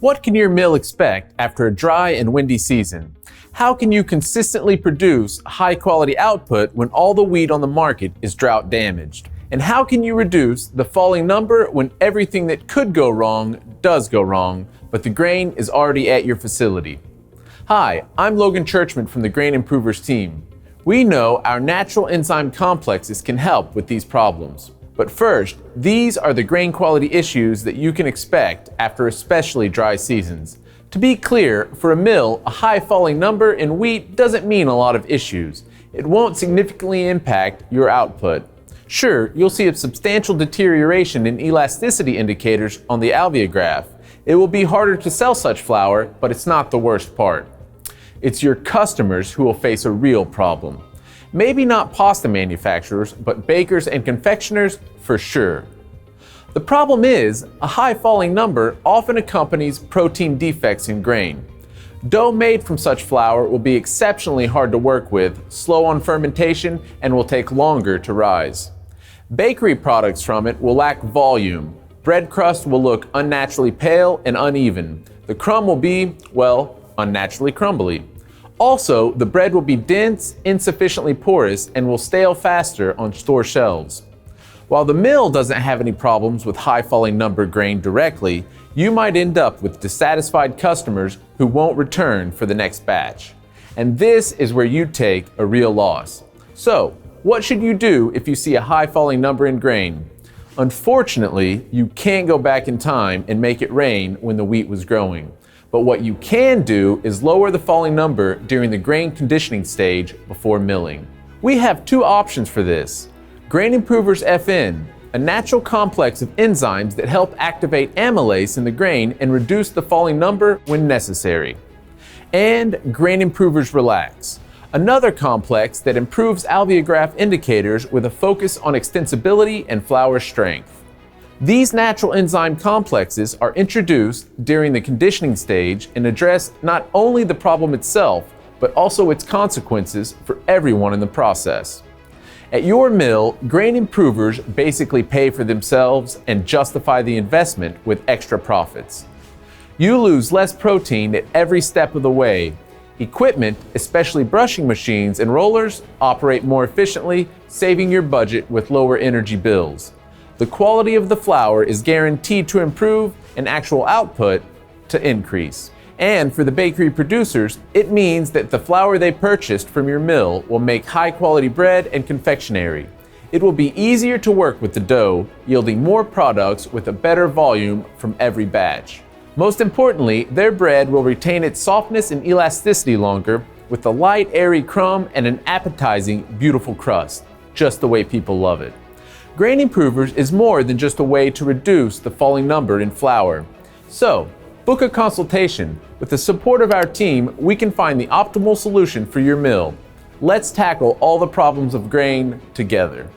What can your mill expect after a dry and windy season? How can you consistently produce high-quality output when all the wheat on the market is drought damaged? And how can you reduce the falling number when everything that could go wrong does go wrong, but the grain is already at your facility? Hi, I'm Logan Churchman from the Grain Improvers team. We know our natural enzyme complexes can help with these problems. But first, these are the grain quality issues that you can expect after especially dry seasons. To be clear, for a mill, a high falling number in wheat doesn't mean a lot of issues. It won't significantly impact your output. Sure, you'll see a substantial deterioration in elasticity indicators on the alveograph. It will be harder to sell such flour, but it's not the worst part. It's your customers who will face a real problem. Maybe not pasta manufacturers, but bakers and confectioners for sure. The problem is, a high falling number often accompanies protein defects in grain. Dough made from such flour will be exceptionally hard to work with, slow on fermentation, and will take longer to rise. Bakery products from it will lack volume. Bread crust will look unnaturally pale and uneven. The crumb will be, well, unnaturally crumbly. Also, the bread will be dense, insufficiently porous, and will stale faster on store shelves. While the mill doesn't have any problems with high falling number grain directly, you might end up with dissatisfied customers who won't return for the next batch. And this is where you take a real loss. So, what should you do if you see a high falling number in grain? Unfortunately, you can't go back in time and make it rain when the wheat was growing. But what you can do is lower the falling number during the grain conditioning stage before milling. We have two options for this. Grain Improvers FN, a natural complex of enzymes that help activate amylase in the grain and reduce the falling number when necessary. And Grain Improvers Relax, another complex that improves alveograph indicators with a focus on extensibility and flour strength. These natural enzyme complexes are introduced during the conditioning stage and address not only the problem itself, but also its consequences for everyone in the process. At your mill, grain improvers basically pay for themselves and justify the investment with extra profits. You lose less protein at every step of the way. Equipment, especially brushing machines and rollers, operate more efficiently, saving your budget with lower energy bills. The quality of the flour is guaranteed to improve and actual output to increase. And for the bakery producers, it means that the flour they purchased from your mill will make high-quality bread and confectionery. It will be easier to work with the dough, yielding more products with a better volume from every batch. Most importantly, their bread will retain its softness and elasticity longer with a light, airy crumb and an appetizing, beautiful crust, just the way people love it. Grain Improvers is more than just a way to reduce the falling number in flour. So, book a consultation. With the support of our team, we can find the optimal solution for your mill. Let's tackle all the problems of grain together.